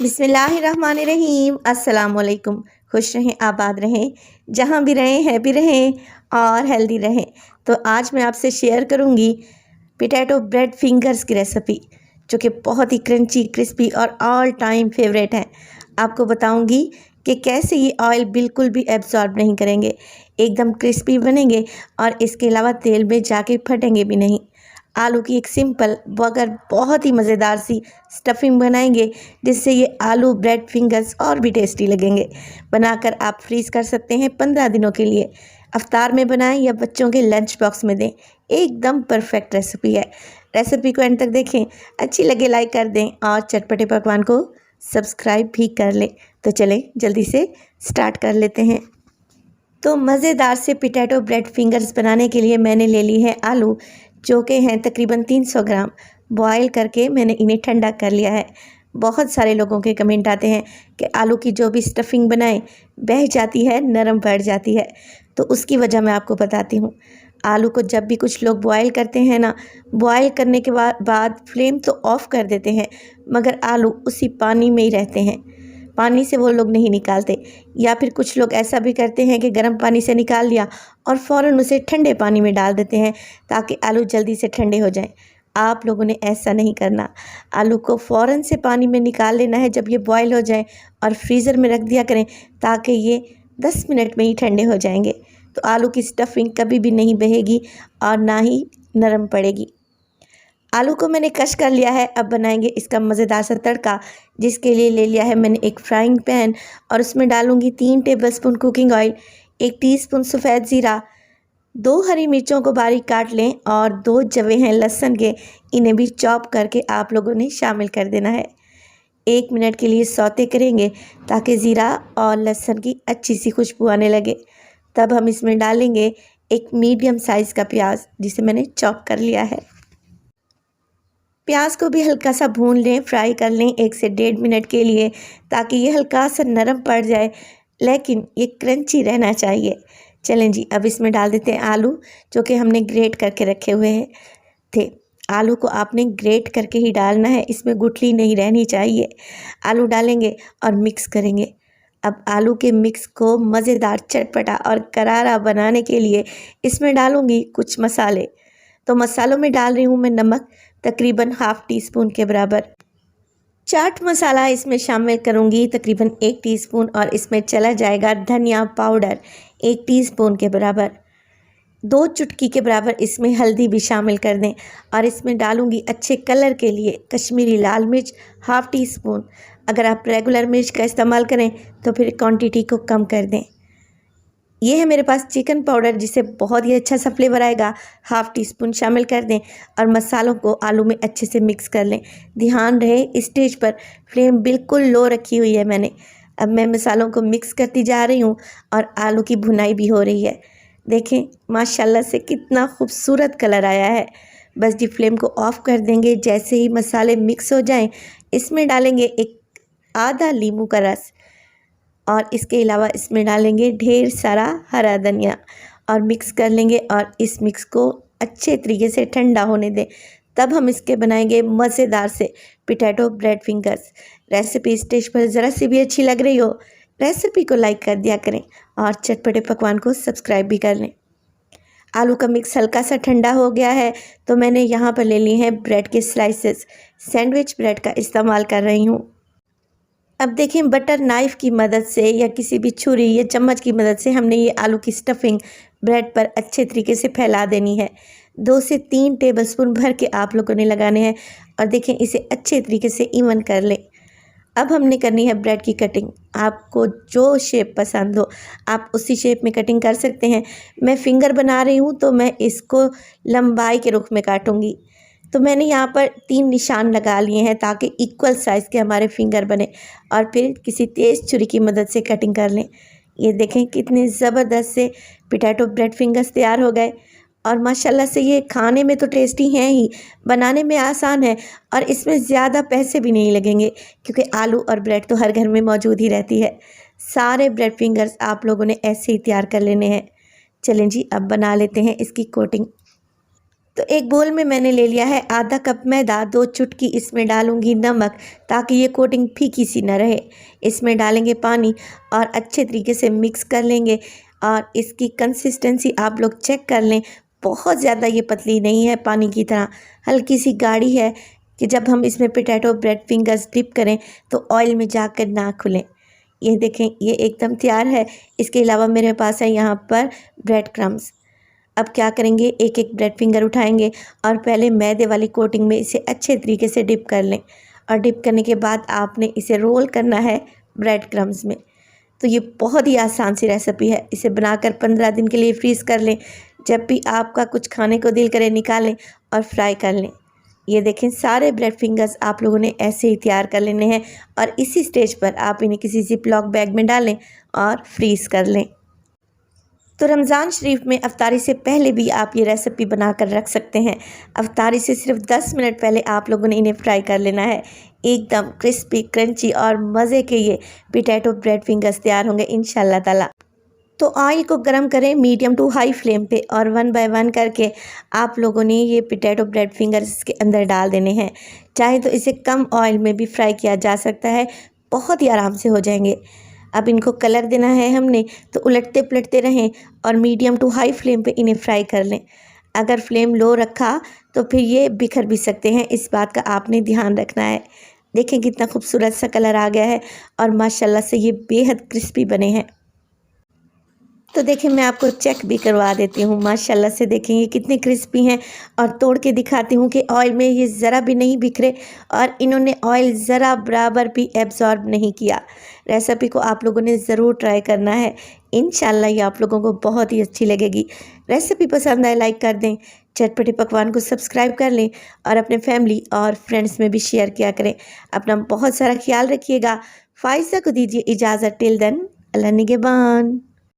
बिस्मिल्लाहिर्रहमानिर्रहीम। अस्सलाम वालेकुम। खुश रहें, आबाद रहें, जहाँ भी रहें हैप्पी रहें और हेल्दी रहें। तो आज मैं आपसे शेयर करूँगी पोटैटो ब्रेड फिंगर्स की रेसिपी, जो कि बहुत ही क्रंची, क्रिस्पी और ऑल टाइम फेवरेट है। आपको बताऊँगी कि कैसे ये ऑयल बिल्कुल भी एब्जॉर्ब नहीं करेंगे, एकदम क्रिस्पी बनेंगे और इसके अलावा तेल में जाके फटेंगे भी नहीं। आलू की एक सिंपल मगर बहुत ही मज़ेदार सी स्टफिंग बनाएंगे, जिससे ये आलू ब्रेड फिंगर्स और भी टेस्टी लगेंगे। बनाकर आप फ्रीज़ कर सकते हैं 15 दिनों के लिए। अफ्तार में बनाएं या बच्चों के लंच बॉक्स में दें, एकदम परफेक्ट रेसिपी है। रेसिपी को एंड तक देखें, अच्छी लगे लाइक कर दें और चटपटे पकवान को सब्सक्राइब भी कर लें। तो चलें जल्दी से स्टार्ट कर लेते हैं। तो मज़ेदार से पोटैटो ब्रेड फिंगर्स बनाने के लिए मैंने ले ली है आलू, जो कि हैं तकरीबन 300 ग्राम। बॉयल करके मैंने इन्हें ठंडा कर लिया है। बहुत सारे लोगों के कमेंट आते हैं कि आलू की जो भी स्टफिंग बनाएं बह जाती है, नरम पड़ जाती है। तो उसकी वजह मैं आपको बताती हूँ। आलू को जब भी कुछ लोग बॉयल करते हैं ना, बॉयल करने के बाद फ्लेम तो ऑफ़ कर देते हैं, मगर आलू उसी पानी में ही रहते हैं, पानी से वो लोग नहीं निकालते। या फिर कुछ लोग ऐसा भी करते हैं कि गर्म पानी से निकाल लिया और फ़ौरन उसे ठंडे पानी में डाल देते हैं, ताकि आलू जल्दी से ठंडे हो जाएं। आप लोगों ने ऐसा नहीं करना। आलू को फ़ौरन से पानी में निकाल लेना है जब ये बॉयल हो जाए, और फ्रीज़र में रख दिया करें, ताकि ये 10 मिनट में ही ठंडे हो जाएंगे। तो आलू की स्टफिंग कभी भी नहीं बहेगी और ना ही नरम पड़ेगी। आलू को मैंने कश कर लिया है। अब बनाएंगे इसका मज़ेदार सा तड़का, जिसके लिए ले लिया है मैंने एक फ्राइंग पैन, और उसमें डालूंगी 3 टेबलस्पून कुकिंग ऑयल, 1 टीस्पून सफ़ेद ज़ीरा, 2 हरी मिर्चों को बारीक काट लें, और 2 जवे हैं लहसुन के, इन्हें भी चॉप करके आप लोगों ने शामिल कर देना है। 1 मिनट के लिए सौते करेंगे ताकि ज़ीरा और लहसुन की अच्छी सी खुशबू आने लगे। तब हम इसमें डालेंगे एक मीडियम साइज़ का प्याज, जिसे मैंने चॉप कर लिया है। प्याज को भी हल्का सा भून लें, फ्राई कर लें 1 से 1.5 मिनट के लिए, ताकि ये हल्का सा नरम पड़ जाए, लेकिन ये क्रंची रहना चाहिए। चलें जी, अब इसमें डाल देते हैं आलू, जो कि हमने ग्रेट करके रखे हुए थे। आलू को आपने ग्रेट करके ही डालना है, इसमें गुठली नहीं रहनी चाहिए। आलू डालेंगे और मिक्स करेंगे। अब आलू के मिक्स को मज़ेदार, चटपटा और करारा बनाने के लिए इसमें डालूँगी कुछ मसाले। तो मसालों में डाल रही हूँ मैं नमक, तकरीबन ½ टीस्पून के बराबर। चाट मसाला इसमें शामिल करूँगी तकरीबन 1 टीस्पून, और इसमें चला जाएगा धनिया पाउडर 1 टीस्पून के बराबर। 2 चुटकी के बराबर इसमें हल्दी भी शामिल कर दें, और इसमें डालूँगी अच्छे कलर के लिए कश्मीरी लाल मिर्च ½ टीस्पून। अगर आप रेगुलर मिर्च का इस्तेमाल करें तो फिर क्वांटिटी को कम कर दें। ये है मेरे पास चिकन पाउडर, जिससे बहुत ही अच्छा सा फ्लेवर आएगा, ½ टीस्पून शामिल कर दें, और मसालों को आलू में अच्छे से मिक्स कर लें। ध्यान रहे इस स्टेज पर फ्लेम बिल्कुल लो रखी हुई है मैंने। अब मैं मसालों को मिक्स करती जा रही हूँ और आलू की भुनाई भी हो रही है। देखें माशाल्लाह से कितना खूबसूरत कलर आया है। बस जी फ्लेम को ऑफ़ कर देंगे। जैसे ही मसाले मिक्स हो जाएं, इसमें डालेंगे एक आधा नींबू का रस, और इसके अलावा इसमें डालेंगे ढेर सारा हरा धनिया, और मिक्स कर लेंगे, और इस मिक्स को अच्छे तरीके से ठंडा होने दें। तब हम इसके बनाएंगे मज़ेदार से potato bread fingers. Recipe stage पर ज़रा सी भी अच्छी लग रही हो, रेसिपी को लाइक कर दिया करें और चटपटे पकवान को सब्सक्राइब भी कर लें। आलू का मिक्स हल्का सा ठंडा हो गया है, तो मैंने यहाँ पर ले ली हैं ब्रेड के स्लाइसेस। सैंडविच ब्रेड का इस्तेमाल कर रही हूँ। अब देखें बटर नाइफ़ की मदद से या किसी भी छुरी या चम्मच की मदद से हमने ये आलू की स्टफिंग ब्रेड पर अच्छे तरीके से फैला देनी है। 2 से 3 टेबलस्पून भर के आप लोगों ने लगाने हैं, और देखें इसे अच्छे तरीके से इवन कर लें। अब हमने करनी है ब्रेड की कटिंग। आपको जो शेप पसंद हो आप उसी शेप में कटिंग कर सकते हैं। मैं फिंगर बना रही हूँ, तो मैं इसको लंबाई के रुख में काटूँगी। तो मैंने यहाँ पर 3 निशान लगा लिए हैं, ताकि इक्वल साइज़ के हमारे फिंगर बने, और फिर किसी तेज़ छुरी की मदद से कटिंग कर लें। ये देखें कितने ज़बरदस्त से पोटैटो ब्रेड फिंगर्स तैयार हो गए, और माशाल्लाह से ये खाने में तो टेस्टी हैं ही, बनाने में आसान है, और इसमें ज़्यादा पैसे भी नहीं लगेंगे, क्योंकि आलू और ब्रेड तो हर घर में मौजूद ही रहती है। सारे ब्रेड फिंगर्स आप लोगों ने ऐसे ही तैयार कर लेने हैं। चलें जी, अब बना लेते हैं इसकी कोटिंग। तो एक बोल में मैंने ले लिया है आधा कप मैदा, 2 चुटकी इसमें डालूंगी नमक ताकि ये कोटिंग फीकी सी न रहे। इसमें डालेंगे पानी और अच्छे तरीके से मिक्स कर लेंगे और इसकी कंसिस्टेंसी आप लोग चेक कर लें। बहुत ज़्यादा ये पतली नहीं है, पानी की तरह हल्की सी गाढ़ी है कि जब हम इसमें पोटैटो ब्रेड फिंगर्स डिप करें तो ऑयल में जाकर ना खुलें। ये देखें, ये एकदम तैयार है। इसके अलावा मेरे पास है यहाँ पर ब्रेड क्रम्स। अब क्या करेंगे, एक एक ब्रेड फिंगर उठाएंगे और पहले मैदे वाली कोटिंग में इसे अच्छे तरीके से डिप कर लें और डिप करने के बाद आपने इसे रोल करना है ब्रेड क्रम्स में। तो ये बहुत ही आसान सी रेसिपी है। इसे बनाकर 15 दिन के लिए फ्रीज़ कर लें। जब भी आपका कुछ खाने को दिल करे निकालें और फ्राई कर लें। ये देखें, सारे ब्रेड फिंगर्स आप लोगों ने ऐसे ही तैयार कर लेने हैं और इसी स्टेज पर आप इन्हें किसी जिपलॉक बैग में डालें और फ्रीज़ कर लें। तो रमज़ान शरीफ में अफ्तारी से पहले भी आप ये रेसिपी बनाकर रख सकते हैं। अफ्तारी से सिर्फ 10 मिनट पहले आप लोगों ने इन्हें फ्राई कर लेना है। एकदम क्रिस्पी, क्रंची और मज़े के ये पोटैटो ब्रेड फिंगर्स तैयार होंगे इंशाल्लाह ताला। तो ऑयल को गरम करें मीडियम टू हाई फ्लेम पे और 1 बाय 1 करके आप लोगों ने ये पोटैटो ब्रेड फिंगर्स के अंदर डाल देने हैं। चाहे तो इसे कम ऑयल में भी फ्राई किया जा सकता है, बहुत ही आराम से हो जाएंगे। अब इनको कलर देना है हमने, तो उलटते पलटते रहें और मीडियम टू हाई फ्लेम पे इन्हें फ्राई कर लें। अगर फ्लेम लो रखा तो फिर ये बिखर भी सकते हैं, इस बात का आपने ध्यान रखना है। देखें कितना खूबसूरत सा कलर आ गया है और माशाल्लाह से ये बेहद क्रिस्पी बने हैं। तो देखें, मैं आपको चेक भी करवा देती हूँ। माशाल्लाह से देखें ये कितने क्रिस्पी हैं और तोड़ के दिखाती हूँ कि ऑयल में ये ज़रा भी नहीं बिखरे और इन्होंने ऑयल ज़रा बराबर भी एब्जॉर्ब नहीं किया। रेसिपी को आप लोगों ने ज़रूर ट्राई करना है, इंशाल्लाह ये आप लोगों को बहुत ही अच्छी लगेगी। रेसिपी पसंद आए लाइक कर दें, चटपटे पकवान को सब्सक्राइब कर लें और अपने फैमिली और फ्रेंड्स में भी शेयर किया करें। अपना बहुत सारा ख्याल रखिएगा। फ़ाइज़ा को दीजिए इजाज़त। टिल देन, अल्लाह निगहबान।